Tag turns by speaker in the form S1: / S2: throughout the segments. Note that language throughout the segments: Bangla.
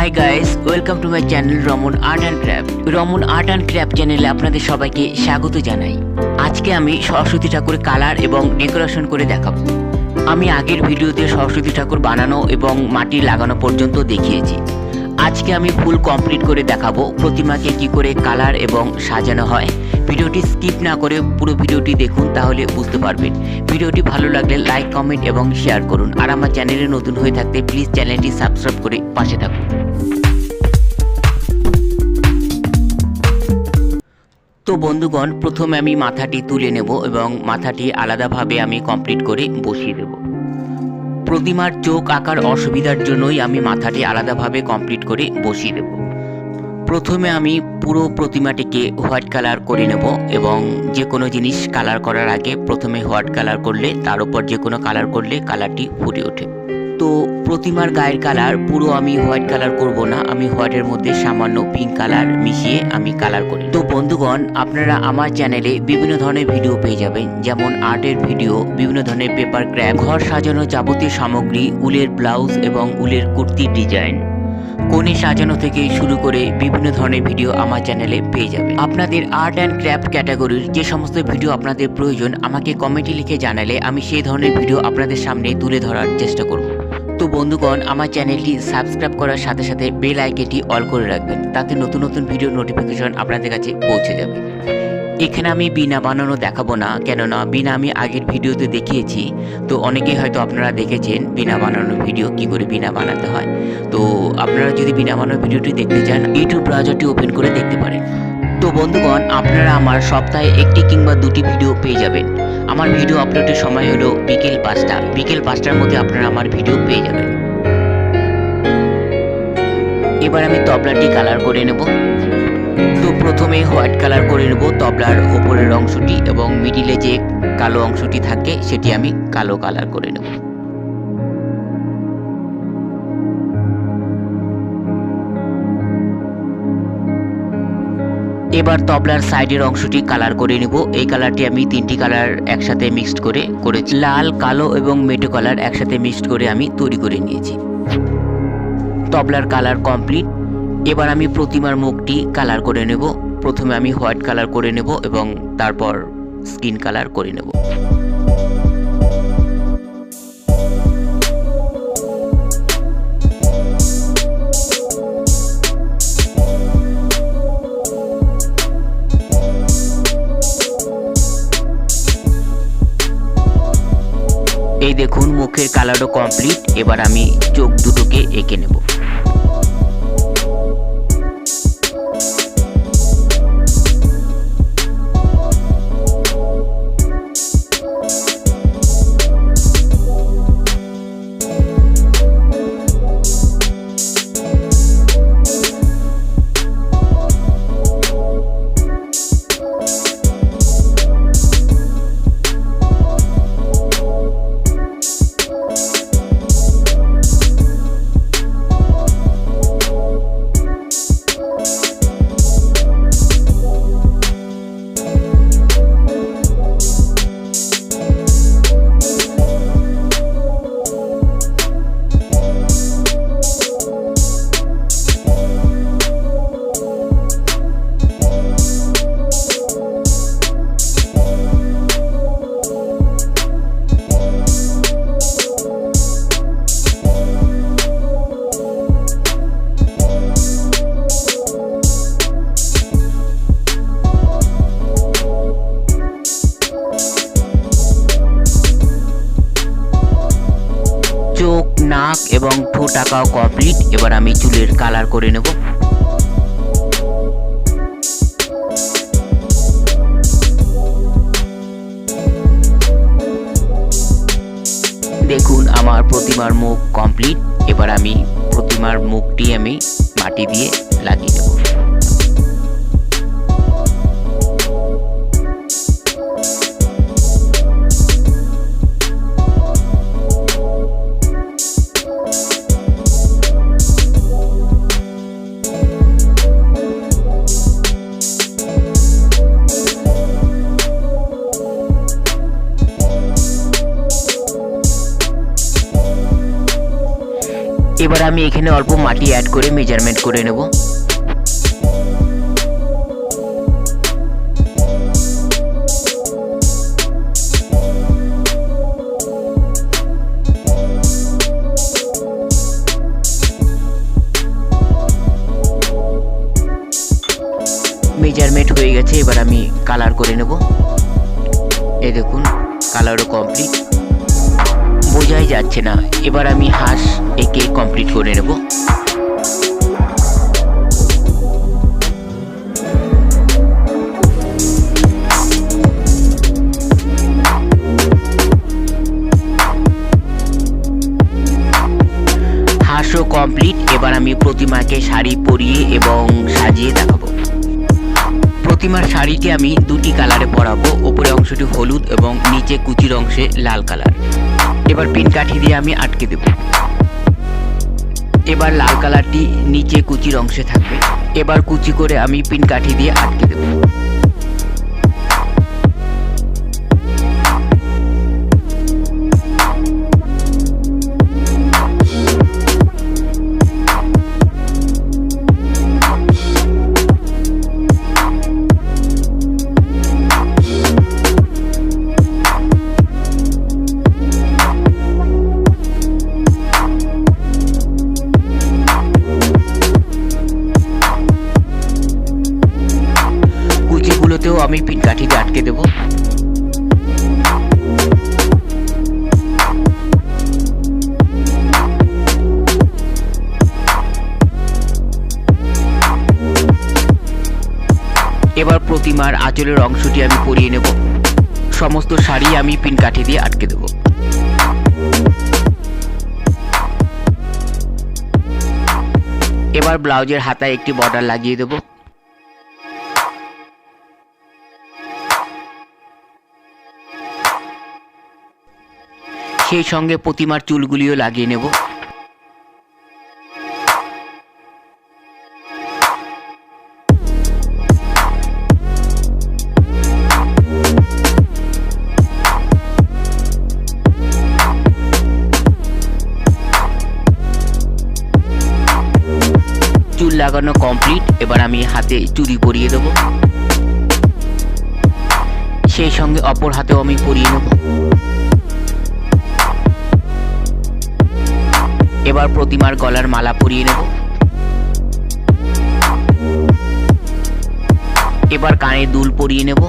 S1: Hi guys, welcome to my channel Raman art and craft. Raman art and craft চ্যানেলে আপনাদের সবাইকে স্বাগত জানাই। আজকে আমি সরস্বতী ঠাকুর কালার এবং ডেকোরেশন করে দেখাবো। আমি আগের ভিডিওতে সরস্বতী ঠাকুর বানানো এবং মাটি লাগানো পর্যন্ত দেখিয়েছি। আজকে আমি ফুল কমপ্লিট করে দেখাবো প্রতিমাকে কি করে কালার এবং সাজানো হয়। ভিডিওটি স্কিপ না করে পুরো ভিডিওটি দেখুন, তাহলে বুঝতে পারবেন। ভিডিওটি ভালো লাগলে লাইক, কমেন্ট এবং শেয়ার করুন। আর আমার চ্যানেলে নতুন হয়ে থাকতে প্লিজ চ্যানেলটি সাবস্ক্রাইব করে পাশে থাকুন। তো বন্ধুগণ, প্রথমে আমি মাথাটি তুলে নেব এবং মাথাটি আলাদাভাবে আমি কমপ্লিট করে বসিয়ে দেব। প্রতিমার চোখ আঁকার অসুবিধার জন্যই আমি মাথাটি আলাদাভাবে কমপ্লিট করে বসিয়ে দেব। প্রথমে আমি পুরো প্রতিমাটিকে হোয়াইট কালার করে নেব এবং যে কোনো জিনিস কালার করার আগে প্রথমে হোয়াইট কালার করলে তার উপর যে কোনো কালার করলে কালারটি ফুটে ওঠে। তো প্রতিমার গায়ের কালার পুরো আমি হোয়াইট কালার করব না, আমি হোয়াইটের মধ্যে সামান্য পিঙ্ক কালার মিশিয়ে আমি কালার করি। তো বন্ধুগণ, আপনারা আমার চ্যানেলে বিভিন্ন ধরনের ভিডিও পেয়ে যাবেন, যেমন আর্টের ভিডিও, বিভিন্ন ধরনের পেপার ক্র্যাফট, ঘর সাজানো যাবতীয় সামগ্রী, উলের ব্লাউজ এবং উলের কুর্তির ডিজাইন, কোণে সাজানো থেকে শুরু করে বিভিন্ন ধরনের ভিডিও আমার চ্যানেলে পেয়ে যাবে। আপনাদের আর্ট অ্যান্ড ক্রাফট ক্যাটাগরির যে সমস্ত ভিডিও আপনাদের প্রয়োজন আমাকে কমেন্টে লিখে জানালে আমি সেই ধরনের ভিডিও আপনাদের সামনে তুলে ধরার চেষ্টা করব। তো বন্ধুগণ, আমার চ্যানেলটি সাবস্ক্রাইব করার সাথে সাথে বেল আইকনটি অল করে রাখবেন, তাতে নতুন নতুন ভিডিও নোটিফিকেশন আপনাদের কাছে পৌঁছে যাবে। এখানে আমি বিনা বানানো দেখাবো না, কেননা বিনা আমি আগের ভিডিওতে দেখিয়েছি। তো অনেকেই হয়তো আপনারা দেখেছেন বিনা বানানোর ভিডিও, কি করে বিনা বানাতে হয়। তো আপনারা যদি বিনা বানানোর ভিডিওটি দেখতে চান ইউটিউব ব্রাউজারটি ওপেন করে দেখতে পারেন। তো বন্ধুগণ, আপনারা আমার সপ্তাহে একটি কিংবা দুটি ভিডিও পেয়ে যাবেন। আমার ভিডিও আপলোডের সময় হলো বিকেল 5টা। বিকেল 5টার মধ্যে আপনারা আমার ভিডিও পেয়ে যাবেন। এবার আমি তবলাটি কালার করে নেব। তো প্রথমে হোয়াইট কালার করে নেব তবলার উপরের অংশটি, এবং মিডিলে যে কালো অংশটি থাকে সেটি আমি কালো কালার করে নেব। এবার তবলার সাইডের অংশটি কালার করে নেব। এই কালারটি আমি 3টি কালার একসাথে মিক্সড করে করেছি। লাল, কালো এবং মেটো কালার একসাথে মিক্সড করে আমি তৈরি করে নিয়েছি। তবলার কালার কমপ্লিট। এবার আমি প্রতিমার মুখটি কালার করে নেব। প্রথমে আমি হোয়াইট কালার করে নেব এবং তারপর স্কিন কালার করে নেব। এই দেখুন, মুখের কালারও কমপ্লিট। এবার আমি চোখ দুটোকে এঁকে নেব। চোখ, নাক এবং ঠোঁট আঁকাও কমপ্লিট। এবার আমি চুলের কালার করে নেব। দেখুন, আমার প্রতিমার মুখ কমপ্লিট। এবার আমি প্রতিমার মুখটি আমি মাটি দিয়ে লাগিয়ে নেব। এবার আমি এখানে অল্প মাটি অ্যাড করে মেজারমেন্ট করে নেব। মেজারমেন্ট হয়ে গেছে, এবার আমি কালার করে নেব। এই দেখুন কালারও কমপ্লিট, বোঝাই যাচ্ছে না। এবার আমি হাঁস এঁকে কমপ্লিট করে নেব। হাঁসও কমপ্লিট। এবার আমি প্রতিমাকে শাড়ি পরিয়ে এবং সাজিয়ে দেখাবো। প্রতিমার শাড়িটি আমি দুটি কালারে পরাবো, উপরে অংশটি হলুদ এবং নিচে কুচির অংশে লাল কালার। এবার পিন কাঠি দিয়ে আমি আটকে দেব। এবার লাল কালারটি নিচে কুচির অংশে থাকবে। এবার কুচি করে আমি পিন কাঠি দিয়ে আটকে দেব। কুচিগুলোতেও আমি পিন কাঠি দিয়ে আটকে দেব। এবার প্রতিমার আঁচলের অংশটি আমি পরিয়ে নেব। সমস্ত শাড়ি আমি পিন কাঠি দিয়ে আটকে দেব। এবার ব্লাউজের হাতায় একটি বর্ডার লাগিয়ে দেব। সেই সঙ্গে প্রতিমার চুলগুলিও লাগিয়ে নেব। চুল লাগানো কমপ্লিট। এবার আমি হাতে চুড়ি পরিয়ে দেব। সেই সঙ্গে অপর হাতেও আমি পরিয়ে নেব। এবার প্রতিমার গলার মালা পরিয়ে নেব। এবার কানে দুল পরিয়ে নেব।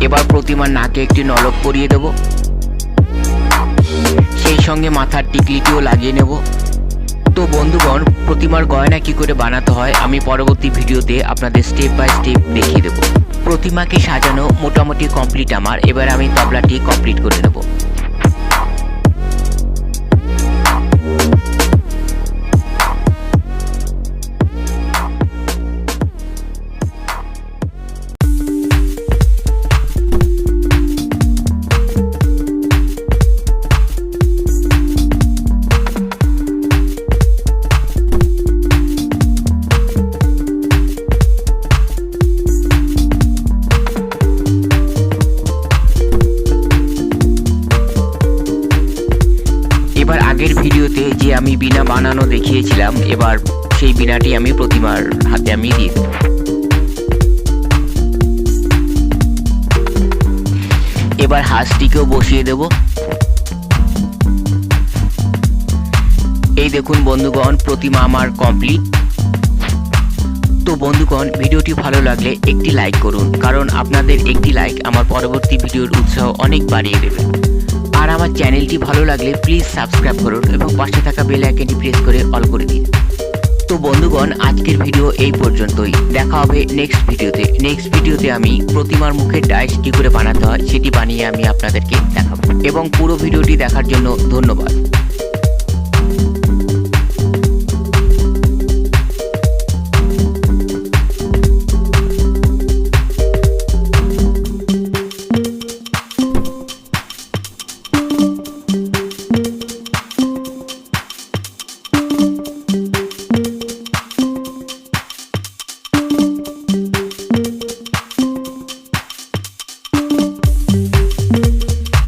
S1: এবার প্রতিমার নাকে একটি নলক পরিয়ে দেব। সেই সঙ্গে মাথার টিকলিটিও লাগিয়ে নেব। তো বন্ধুগণ, প্রতিমার গয়না কি করে বানাতে হয় আমি পরবর্তী ভিডিওতে আপনাদের স্টেপ বাই স্টেপ দেখিয়ে দেব। প্রতিমাকে সাজানো মোটামুটি কমপ্লিট আমার। এবার আমি তবলাটি কমপ্লিট করে নেব। এবার আগের ভিডিওতে যে আমি বীণা বানানো দেখিয়েছিলাম, এবার সেই বীণাটি আমি প্রতিমার হাতে আমি দিয়ে দেব। এবার হাঁসটিকেও বসিয়ে দেব। এই দেখুন বন্ধুগণ, প্রতিমা আমার কমপ্লিট। তো বন্ধুগণ, ভিডিওটি ভালো লাগলে একটি লাইক করুন, কারণ আপনাদের একটি লাইক আমার পরবর্তী ভিডিওর উৎসাহ অনেক বাড়িয়ে দেবে। আর আমার চ্যানেলটি ভালো লাগলে প্লিজ সাবস্ক্রাইব করুন এবং পাশে থাকা বেল আইকনটি প্রেস করে অল করে দিন। তো বন্ধুগণ, আজকের ভিডিও এই পর্যন্তই। দেখা হবে নেক্সট ভিডিওতে আমি প্রতিমার মুখের ডাইস কি করে বানাতে হয় সেটি বানিয়ে আমি আপনাদেরকে দেখাবো। এবং পুরো ভিডিওটি দেখার জন্য ধন্যবাদ।